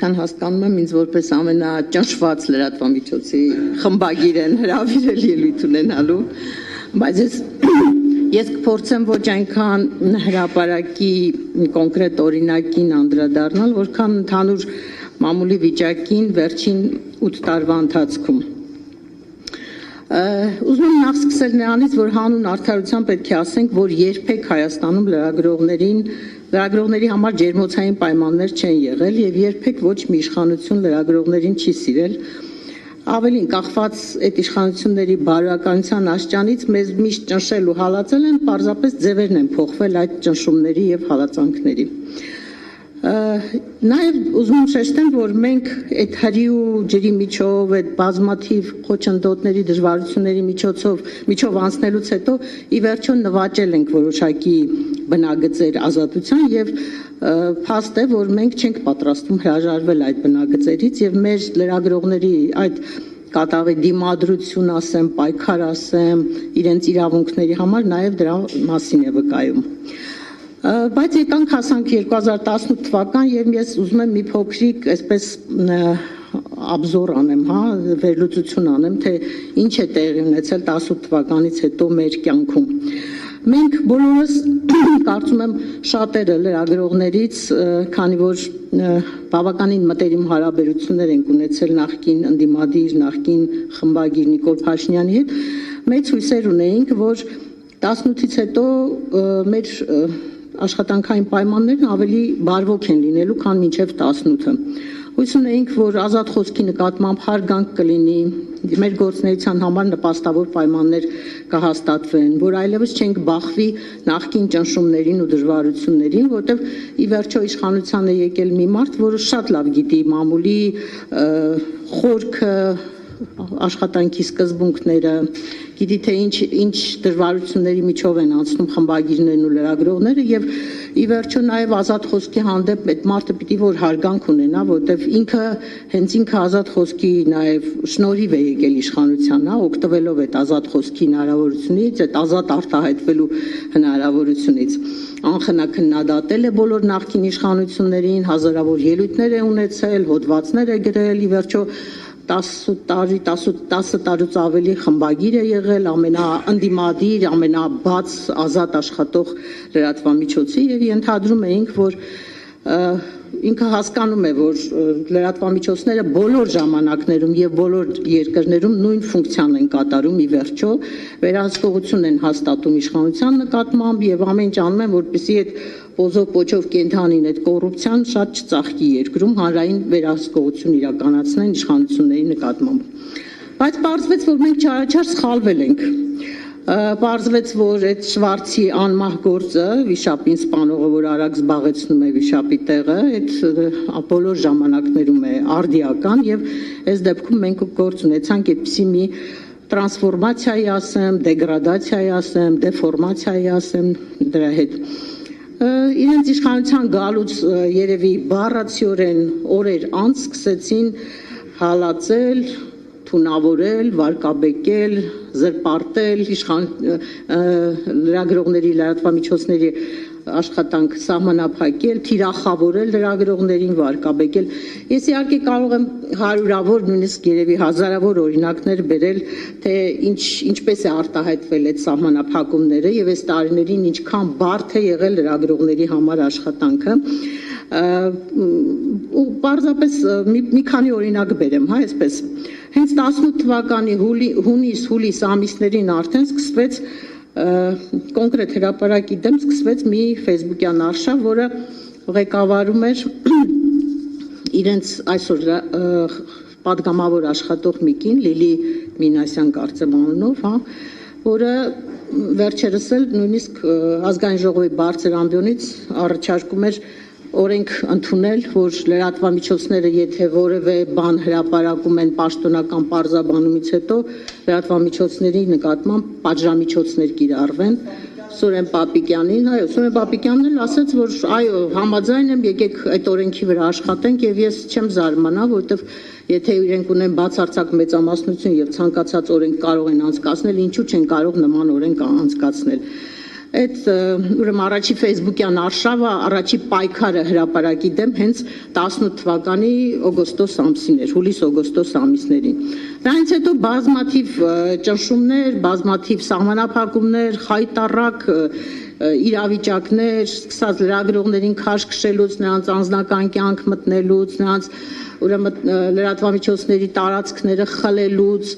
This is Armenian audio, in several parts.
Քան հասկանում եմ, ինձ որպես ամենաճնշված լրատվամիջոցի խմբագիր են հրավիրել ելույթ ունենալու, բայց ես կփորձեմ ոչ այնքան հրապարակի կոնկրետ օրինակին անդրադառնալ, որքան ընդհանուր մամուլի վիճակին վերջին 8 տարվա ընթացքում։ Ուզում եմ նախ սկսել նրանից, որ հանուն արդարության պետք է ասենք, որ երբեք Հայաստանում լրագրողների համար ջերմոցային պայմաններ չեն եղել եւ երբեք ոչ մի իշխանություն լրագրողներին չի սիրել։ Ավելին, կախված այդ իշխանությունների բարոյականության աշճանից մեզ միշտ ճնշել ու հալածել են, պարզապես ձևերն են փոխվել այդ ճնշումների եւ հալածանքների։ Նաև ուզում եմ շեշտեմ, որ մենք այդ հրի ու ջրի միջով, այդ բազմաթիվ խոչընդոտների դժվարությունների միջով անցնելուց հետո ի վերջո նվաճել ենք որոշակի բնագծեր ազատության եւ փաստ է, որ մենք չենք պատրաստվում հրաժարվել այդ բնագծերից եւ մեր լրագրողների այդ կատաղի դիմադրություն ասեմ, պայքար ասեմ, իրենց իրավունքների համար նաև դրա մասին է վկայում։ Բայց եկանք հասանք 2018 թվական եւ ես ուզում եմ մի փոքրիկ այսպես աբզոր անեմ, վերլուծություն անեմ, թե ինչ է տեղի ունեցել 18 թվականից հետո մեր կյանքում։ Մենք բոլորս կարծում եմ շատերը լրագրողներից, քանի որ բավականին մտերիմ հարաբերություններ ենք ունեցել նախկին ընդդիմադիր, նախկին խմբագիր Նիկոլ Փաշինյանի հետ, մեծ հույսեր ունեինք, որ 18-ից հետո մեր աշխատանքային պայմաններն ավելի բարվոք են լինելու, քան մինչև 18-ը։ Հույս ունեինք, որ ազատ խոսքի նկատմամբ հարգանք կլինի, մեր գործունեության համար նպաստավոր պայմաններ կհաստատվեն, որ այլևս չենք բախվի նախկին ճնշումներին ու դժվարություններին, որտեղ ի վերջո իշխանության է եկել մի մարդ, որը շատ լավ գիտի մամուլի խորքը, աշխատանքի սկզբունքները, գիտի թե ինչ դժվարությունների միջով են անցնում խմբագիրներն ու լրագրողները եւ ի վերջո նաեւ ազատ խոսքի հանդեպ այդ մարդը պիտի որ հարգանք ունենա, որտեվ հենց ինքը ազատ խոսքի նաեւ շնորհիվ է եկել իշխանության, օգտվելով այդ ազատ խոսքի հնարավորությունից, այդ ազատ արտահայտվելու հնարավորությունից։ Անխնա քննադատել է բոլոր նախկին իշխանություններին, հազարավոր ելույթներ է ունեցել, հոդվածներ է գրել, ի վերջո 10 տարուց ավելի խմբագիր է եղել, ամենաընդդիմադիր, ամենաբաց ազատ աշխատող լրատվամիջոցի եւ ենթադրում էինք, որ ինքը հասկանում է, որ լրատվամիջոցները բոլոր ժամանակներում եւ բոլոր երկրներում նույն ֆունկցիան են կատարում ի վերջո, վերահսկողություն են հաստատում իշխանության նկատմամբ եւ ամեն ինչ անում են, որպեսզի այդ ոզով պոչով կենթանին այդ կոռուպցիան շատ չծաղկի երկրում, հանրային վերահսկողություն իրականացնեն իշխանությունների նկատմամբ։ Բայց պարզվեց, որ մենք չարաչար սխալվել ենք։ Պարզվեց, որ այդ Շվարցի անմահ գործը, վիշապին սպանողը, որ արագ զբաղեցնում է վիշապի տեղը, այդ բոլոր ժամանակներում է արդիական եւ այս դեպքում մենք գործ ունեցանք այդպիսի մի տրանսֆորմացիայի ասեմ, դեգրադացիայի ասեմ, դեֆորմացիայի ասեմ դրա հետ։ Իրենց իշխանության գալուց երևի բառացիորեն օրեր անց սկսեցին հալածել, թունավորել, վարկաբեկել, զրպարտել լրագրողների, լրատվամիջոցների աշխատանք սահմանափակել, թիրախավորել լրագրողներին, վարկաբեկել։ Ես իհարկե կարող եմ հարյուրավոր, նույնիսկ երևի հազարավոր օրինակներ բերել, թե ինչպես է արտահայտվել այդ սահմանափակումները եւ այս տարիներին ինչքան բարդ է եղել լրագրողների համար աշխատանքը։ Ու պարզապես մի քանի օրինակ բերեմ, այսպես։ Հենց 18 թվականի հունիս ամիսներին արդեն սկսվեց կոնկրետ հրապարակի դեմ սկսվեց մի ֆեյսբուքյան արշավ, որը ղեկավարում էր իրենց այսօր պատգամավոր աշխատող մի կին, Լիլի Մինասյան կարծեմ անունով, որը վերջերս էլ նույնիսկ ազգային ժողովի բարձր ամբիոնից առաջարկում էր օրենք ընդունել, որ լրատվամիջոցները եթե որևէ բան հրապարակում են պաշտոնական պարզաբանումից հետո լրատվամիջոցների նկատմամբ պատժամիջոցներ կիրառվեն։ Սուրեն Պապիկյանին, Սուրեն Պապիկյանն էլ ասաց, որ այո, համաձայն եմ, եկեք այդ օրենքի վրա աշխատենք եւ ես չեմ զարմանա, որովհետեւ եթե իրենք ունեն բացարձակ մեծամասնություն եւ ցանկացած օրենք կարող են անցկացնել, ինչու չեն կարող նման օրենք անցկացնել։ Այդ ուրեմն առաջի Facebook-յան արշավը առաջի պայքարը հրապարակի դեմ հենց 18 թվականի օգոստոս ամսին էր, հուլիս-օգոստոս ամիսներին։ Դրանից հետո բազմաթիվ ճնշումներ, բազմաթիվ սահմանափակումներ, խայտառակ իրավիճակներ, սկսած լրագրողներին քաշ քշելուց, նրանց անձնական կյանք մտնելուց, նրանց ուրեմն լրատվամիջոցների տարածքները խլելուց,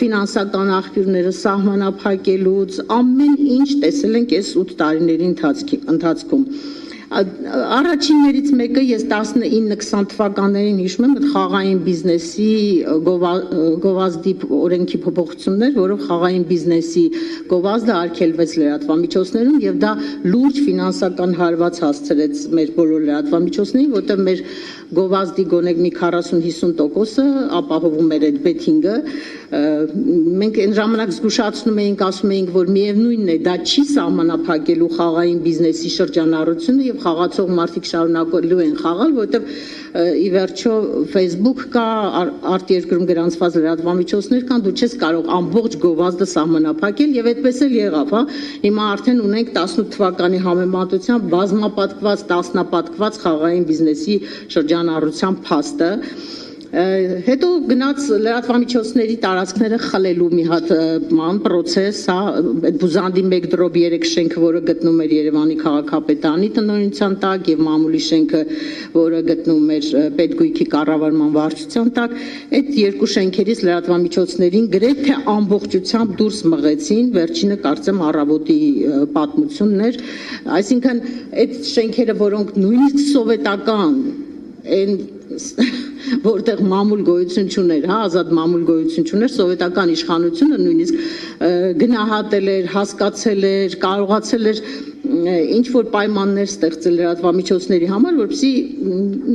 ֆինանսական աղբյուրները սահմանափակելուց, ամեն ինչ տեսել ենք այս 8 տարիների ընթացքում։ Առաջիններից մեկը ես 19-20 թվականներին հիշում եմ այդ խաղային բիզնեսի գովազդի օրենքի փոփոխություններ, որով խաղային բիզնեսի գովազդը արգելվեց լրատվամիջոցներում եւ դա լուրջ ֆինանսական հարված հասցրեց մեր բոլոր լրատվամիջոցներին, որտեղ մեր գովազդի գոնե մի 40-50%-ը ապահովում էր այդ բեթինգը։ Մենք այն ժամանակ զգուշացնում էինք, ասում էինք, որ միևնույնն է, դա չի սահմանափակելու խաղային բիզնեսի շրջանառությունը եւ խաղացող մարդիկ շարունակելու են խաղալ, որովհետեւ ի վերջո Facebook կա, արտերկրում գրանցված լրատվամիջոցներ կան, դու չես կարող ամբողջ գովազդը սահմանափակել եւ այդպես էլ եղավ, հա։ Հիմա արդեն ունենք 18 թվականի համեմատությամբ բազմապատկված, տասնապատկված խաղային բիզնեսի շրջանառության փաստը։ Հետո գնաց լրատվամիջոցների տարածքները խլելու մի հատ process, հա, այդ բուզանդի 1 դրոպ 3 շենքը, որը գտնում էր Երևանի քաղաքապետարանի տնօրինության տակ եւ մամուլի շենքը, որը գտնում էր Պետգույքի կառավարման վարչության տակ, այդ երկու շենքերից լրատվամիջոցներին գրեթե ամբողջությամբ դուրս մղեցին, վերջինը կարծեմ առավոտի պատմությունն էր, այսինքն այդ շենքերը, որոնք նույնիսկ սովետական որտեղ մամուլ գոյություն չուներ, հա, ազատ մամուլ գոյություն չուներ, սովետական իշխանությունը նույնիսկ գնահատել էր, հասկացել էր, կարողացել էր ինչ որ պայմաններ ստեղծել լրատվամիջոցների համար, որպեսզի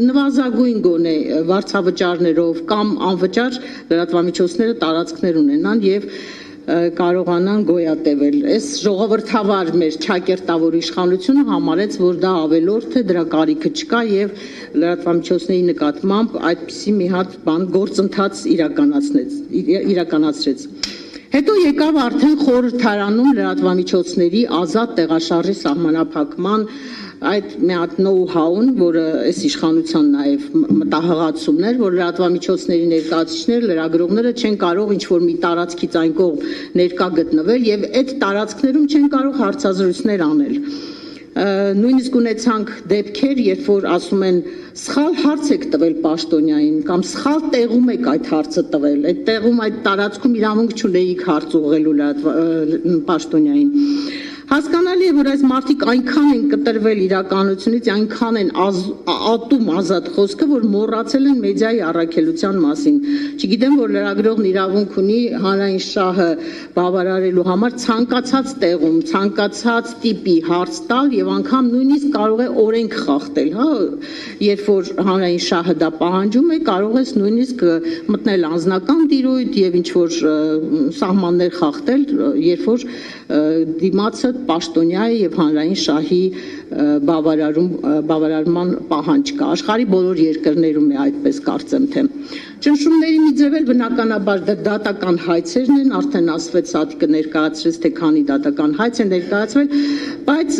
նվազագույն գոնե վարձավճարներով կամ անվճար լրատվամիջոցները տարածքներ ունենան եւ կարողանան գոյատևել։ Այս ժողովրդավար մեր ճակերտավոր իշխանությունը համարեց, որ դա ավելորդ է, դրա կարիքը չկա եւ լրատվամիջոցների նկատմամբ այդպիսի մի հատ բան գործընթաց իրականացրեց։ Հետո եկավ արդեն խորհրդարանում լրատվամիջոցների ազատ տեղաշարժի սահմանափակման այդ մի հատ know-how-ն, որը այս իշխանության նաև մտահղացումն էր, որ լրատվամիջոցների ներկայացուցիչները, լրագրողները չեն կարող ինչ-որ մի տարածքից այն կողմ ներկա գտնվել եւ այդ տարածքներում չեն կարող հարցազրույցներ անել։ Նույնիսկ ունեցանք դեպքեր, երբ որ ասում են սխալ հարց եք տվել պաշտոնյային կամ սխալ տեղում եք այդ հարցը տվել, այդ տեղում այդ տարածքում իրավունք չունեիք հարց ուղղելու պաշտոնյային։ Հասկանալի է, որ այս մարդիկ այնքան են կտրվել իրականությունից, այնքան են ատում ազատ խոսքը, որ մոռացել են մեդիայի առաքելության մասին։ Չգիտեմ, որ լրագրողն իրավունք ունի հանրային շահը բավարարելու համար ցանկացած տեղում, ցանկացած տիպի հարց տալ եւ անգամ նույնիսկ կարող է օրենք խախտել, հա, երբ որ հանրային շահը դա պահանջում է, կարող ես նույնիսկ մտնել անձնական տիրույթ եւ ինչ որ սահմաններ խախտել, երբ որ դիմացը պաշտոնյա է եւ հանրային շահի բավարարման պահանջ կա։ Աշխարհի բոլոր երկրներում է այդպես կարծեմ թե։ Ճնշումների մի ձև էլ բնականաբար դատական հայցերն են, արդեն ասվեց Սաթիկը ներկայացրեց, թե քանի դատական հայց է ներկայացվել, բայց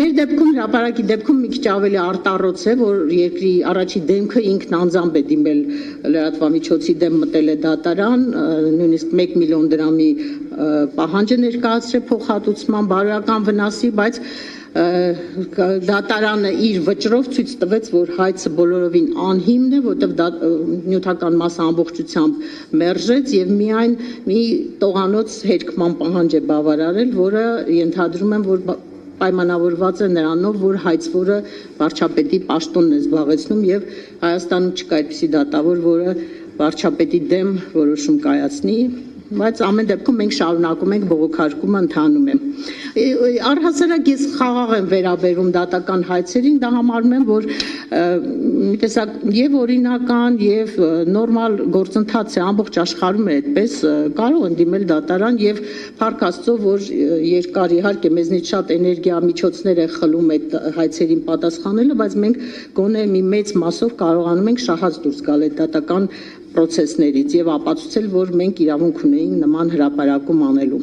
մեր դեպքում հրապարակի դեպքում մի քիչ ավելի արտառոց է, որ երկրի առաջի դեմքը ինքն անձամբ է դիմել լրատվամիջոցի դեմ մտել է դատարան, նույնիսկ 1 միլիոն դրամի պահանջ է ներկայացրել փոխհատուցման բարոյական վնասի, բայց դատարանը իր վճռով ցույց տվեց, որ հայցը բոլորովին անհիմն է, որտեղ նյութական մասը ամբողջությամբ մերժեց եւ միայն մի տողանոց հերկման պահանջ է բավարարել, որը ենթադրում եմ, որ պայմանավորված է նրանով, որ հայցվորը վարչապետի պաշտոնն է զբաղեցնում եւ Հայաստանում չկա այդպիսի դատավոր, որը վարչապետի դեմ որոշում կայացնի, բայց ամեն դեպքում մենք շարունակում ենք բողոքարկումը ընթանում է։ Առհասարակ ես խաղաղ եմ վերաբերում դատական հայցերին, դա համարում եմ, որ մի տեսակ եւ օրինական եւ նորմալ գործընթաց է, ամբողջ աշխարհում է այդպես, կարող են դիմել դատարան եւ փառք Աստծո, որ երկար իհարկե մեզնից շատ էներգիա միջոցներ է խլում այդ հայցերին պատասխանելը, բայց մենք գոնե մի մեծ մասով կարողանում ենք շահած դուրս գալ այդ դատական procesներից եւ ապացուցել, որ մենք իրավունք ունեինք նման հրապարակում անելու։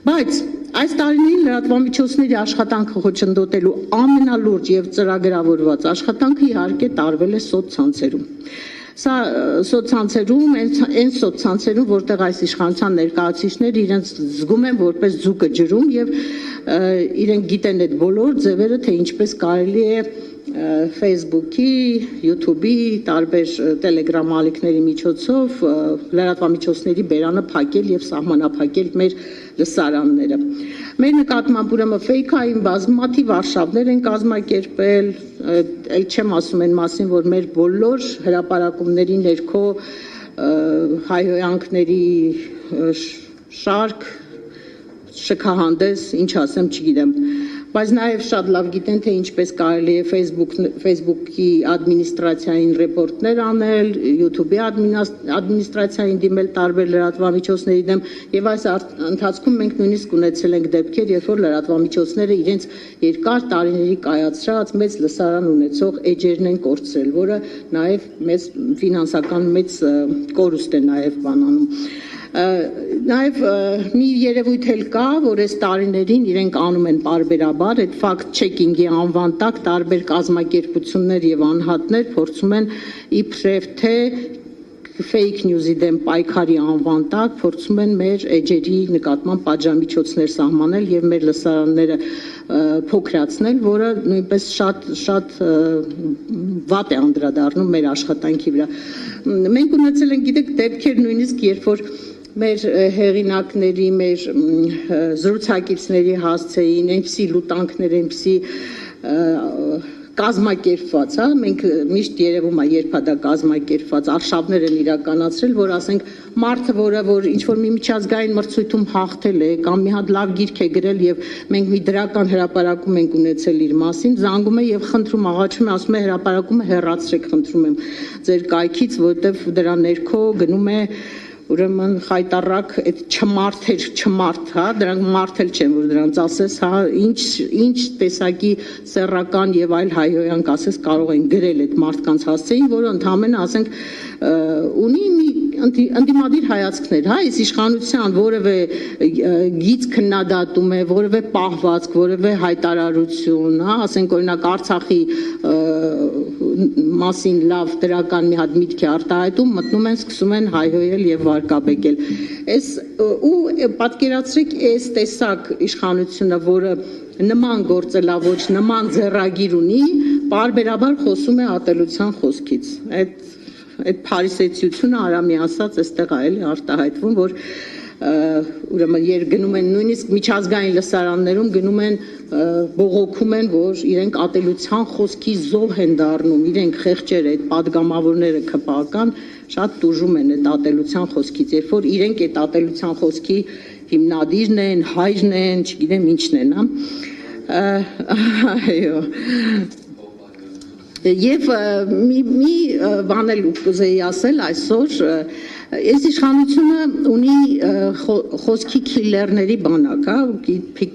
Բայց Այս տարիներին լրատվամիջոցների աշխատանքը խոչընդոտելու ամենալուրջ եւ ծրագրավորված աշխատանքը իհարկե տարվել է սոցցանցերում։ Սա սոցցանցերում, այն սոցցանցերում, որտեղ այս իշխանության ներկայացուցիչները իրենց զգում են որպես ձուկը ջրում եւ իրենք գիտեն այդ բոլոր ձևերը, թե ինչպես կարելի է Facebook-ի, YouTube-ի, տարբեր Telegram ալիքների միջոցով լրատվամիջոցների բերանը փակել եւ սահմանափակել մեր լսարանները։ Մեր նկատմամբ ուրեմն ֆեյքային բազմաթիվ արշավներ են կազմակերպել, այլ չեմ ասում այն մասին, որ մեր բոլոր հրապարակումների ներքո հայհոյանքների շարք, շքահանդես, ինչ ասեմ, չգիտեմ, բայց նաև շատ լավ գիտեն, թե ինչպես կարելի է Facebook-ի ադմինիստրացիային ռեպորտներ անել, YouTube-ի ադմինիստրացիային դիմել տարբեր լրատվամիջոցների դեմ, եւ այս ընթացքում մենք նույնիսկ ունեցել ենք դեպքեր, երբ որ լրատվամիջոցները իրենց երկար տարիների կայացրած մեծ լսարան ունեցող էջերն են կորցրել, որը նաև մեծ ֆինանսական մեծ կորուստ է նաև բանանում։ Նաև մի երևույթ էլ կա, որ այս տարիներին իրենք անում են պարբերաբար, այդ fact checking-ի անվան տակ տարբեր կազմակերպություններ եւ անհատներ փորձում են իբրև թե fake news-ի դեմ պայքարի անվան տակ փորձում են մեր էջերի նկատմամբ պատժամիջոցներ սահմանել եւ մեր լսարանները փոքրացնել, որը նույնպես շատ վատ է անդրադառնում մեր աշխատանքի վրա։ Մենք ունեցել ենք, գիտեք, դեպքեր նույնիսկ երբ որ մեր հեղինակների, մեր զրուցակիցների հասցեին, այնպիսի լուտանքներ, այնպիսի կազմակերպված, հա, մենք միշտ երևում է, երբ դա կազմակերպված արշավներ են իրականացրել, որ ասենք մարդը, որ ինչ որ մի միջազգային մրցույթում հաղթել է կամ մի հատ լավ գիրք է գրել եւ մենք մի դրական հրապարակում ենք ունեցել իր մասին, զանգում է եւ խնդրում, աղաչում է, ասում է հրապարակումը հեռացրեք, խնդրում եմ ձեր կայքից, որտեվ դրա ներքո գնում է ուրեմն խայտարակ այդ չմարդ, հա, դրանք մարդ էլ չեն, որ դրանց ասես, հա, ինչ տեսակի սեռական եւ այլ հայհոյանք ասես կարող են գրել այդ մարդկանց հասցեին, որը ընդհանրապես ասենք ունի մի ընդդիմադիր հայացքներ, հա, այս իշխանության որևէ գիծ քննադատում է, որևէ պահվածք, որևէ հայտարարություն, հա, ասենք օրինակ Արցախի մասին լավ դրական մի հատ միտք է արտահայտում, մտնում են, սկսում են հայհոյել եւ վարկաբեկել։ Այս ու պատկերացրեք այս տեսակ իշխանությունը, որը նման գործելավոճ, նման ձեռագիր ունի, պարբերաբար խոսում է ատելության խոսքից։ Այդ փարիսեցությունը արամի ասած այստեղ է էլի արտահայտվում, որ ուրեմն գնում են նույնիսկ միջազգային լսարաններում գնում են բողոքում են, որ իրենք ատելության խոսքի զոհ են դառնում, իրենք խեղճերը, այդ падգամավորները ԿՊԱ-կան շատ տուժում են այդ ատելության խոսքից, երբ որ իրենք այդ ատելության խոսքի հիմնադիրն են, հայրն են, չգիտեմ ինչն են, հա։ Այո։ Եվ մի բան էլ կուզեի ասել այսօր, այս իշխանությունը ունի խոսքի քիլերների բանակ, հա,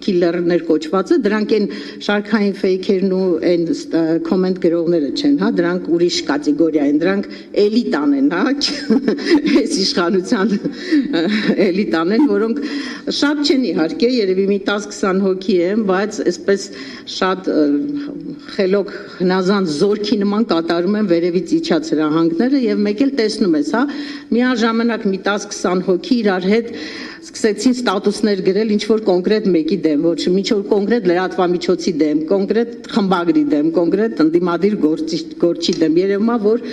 քիլերներ կոչվածը, դրանք են շարքային ֆեյքերն ու այն կոմենտ գրողները չեն, հա, դրանք ուրիշ կատեգորիա են, դրանք էլիտան են, հա, այս իշխանության էլիտան են, որոնք շատ չեն իհարկե, երևի մի 10-20 հոգի են, բայց այսպես շատ խելոք հնազանդ զորքի նման կատարում են վերևից իջած հրահանգները եւ մեկ էլ տեսնում ես, հա, միաժամանակ մի 10-20 հոգի իրար հետ սկսեցին ստատուսներ գրել ինչ որ կոնկրետ մեկի դեմ, ոչ մի ինչ որ կոնկրետ լրատվամիջոցի դեմ, կոնկրետ խմբագրի դեմ, կոնկրետ ընդդիմադիր գործի դեմ, երևում է որ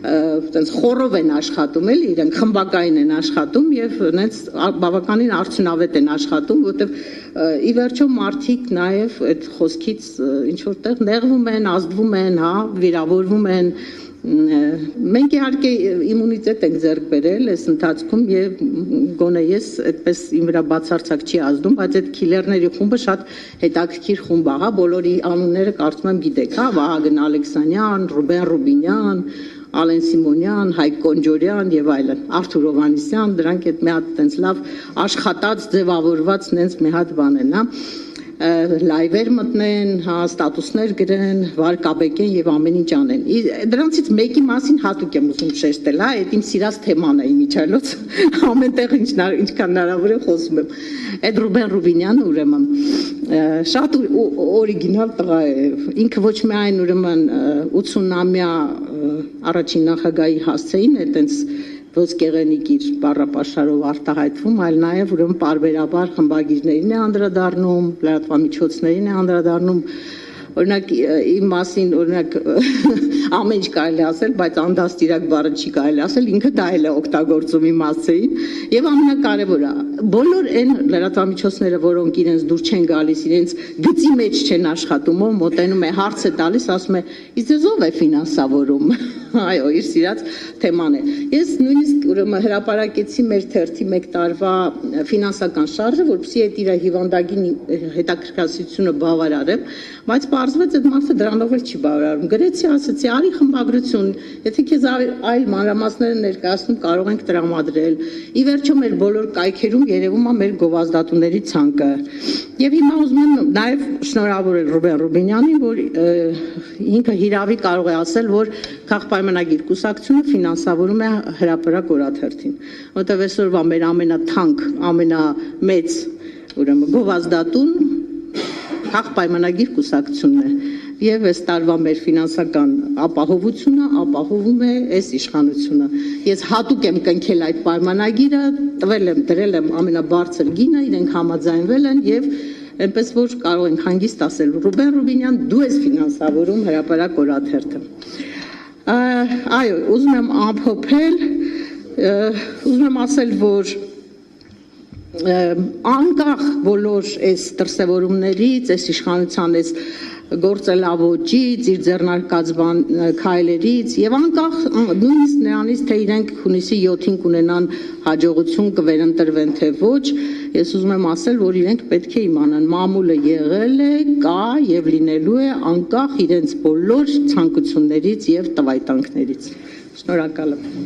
այտենց խորով են աշխատում էլի, իրենք խմբակային են աշխատում եւ այնց բավականին արդյունավետ են աշխատում, որտեւ ի վերջո մարդիկ նաեւ այդ խոսքից ինչ որտեղ նեղվում են, ազդվում են, հա, վիրավորվում են։ Մենք իհարկե իմունիտետ ենք ձեռք բերել այս ընթացքում եւ գոնե ես այդպես իմ վրա բացարձակ չի ազդում, բայց այդ քիլերների խումբը շատ հետաքրքիր խումբ է, հա, բոլորի անունները կարծում եմ գիտեք, հա, Վահագն Ալեքսանյան, Ռուբեն Ռուբինյան, Ալեն Սիմոնյան, Հայկ Կոնջորյան եւ այլն, Արթուր Հովհաննիսյան, դրանք այդ մի հատ տենց լավ աշխատած, ձևավորված նենց մի հատ բան են, հա։ լայվեր մտնեն, հա, ստատուսներ գրեն, վարկաբեկեն եւ ամեն ինչ անեն։ Դրանցից մեկի մասին հատուկ եմ ուզում շեշտել, հա, այդ իմ սիրած թեման է իմիջիալոց, ամենտեղ ինչքան հնարավոր է խոսում եմ։ Այդ Ռուբեն Ռուբինյանը ուրեմն շատ օրիգինալ տղա է, ինքը ոչ միայն ուրեմն 80-ամյա առաջին նախագահի հասցեին է այտենց ոսկեղենիկ իր բառապաշարով արտահայտվում, այլ նաև ուրեմն պարբերաբար խմբագիրներին է անդրադառնում, լրատվամիջոցներին է անդրադառնում, օրինակ իմ մասին օրինակ ամեն ինչ կարելի ասել, բայց անդաստիրակ բառը չի կարելի ասել, ինքը դա էլ է օգտագործում իմ հասցեին, եւ ամենակարևորը, բոլոր այն լրատվամիջոցները, որոնք իրենց դուր չեն գալիս, իրենց գծի մեջ չեն աշխատում, ով մոտենում է, հարց է տալիս, ասում է, իսկ ով է ֆինանսավորում։ Այո, իր սիրած թեման է։ Ես նույնիսկ ուրեմն հրապարակեցի մեր թերթի 1 տարվա ֆինանսական շարժը, որպեսզի այդ իր հիվանդագին հետաքրքրասիրությունը բավարարեմ, բայց պարզվեց այդ մարդը դրանով էլ չի բավարարում։ Գրեցի, ասացի, արի խմբագրություն, եթե քեզ այլ մանրամասները ներկայացնում, կարող ենք տրամադրել։ Ի վերջո մեր բոլոր կայքերում երևում է մեր գովազդատուների ցանկը։ Եվ հիմա ուզում եմ նաև շնորհավորել Ռուբեն Ռուբինյանին, որ ինքը հիրավի կարող է ասել, որ քաղաքապայմանագիր կուսակցությունը ֆինանսավորում է հրապարակ օրաթերթին, որտեղ այսօրվա մեր ամենաթանկ, ամենամեծ ուրեմն գովազդատուն քաղաքապայմանագիր կուսակցությունն է, եւ այս տարվա մեր ֆինանսական ապահովությունը ապահովում է այս իշխանությունը։ Ես հատուկ եմ կնքել այդ պայմանագիրը, դրել եմ ամենաբարձր գինը, իրենք համաձայնվել են եւ այնպես որ կարող ենք հանգիստ ասել Ռուբեն Ռուբինյան, դու ես ֆինանսավորում հրապարակ օրաթերթը։ Այո, ուզում եմ ամփոփել, ուզում եմ ասել, որ անկախ բոլոր այս դրսևորումներից, այս իշխանության այս գործելավոճից, իր ձեռնարկած քայլերից եւ անկախ նույնիսկ նրանից, թե իրենք հունիսի 7-ին կունենան հաջողություն, կվերընտրվեն թե ոչ, ես ուզում եմ ասել, որ իրենք պետք է իմանան, մամուլը եղել է, կա եւ լինելու է անկախ իրենց բոլոր ցանկություններից եւ տվայտանքներից։ Շնորհակալ եմ։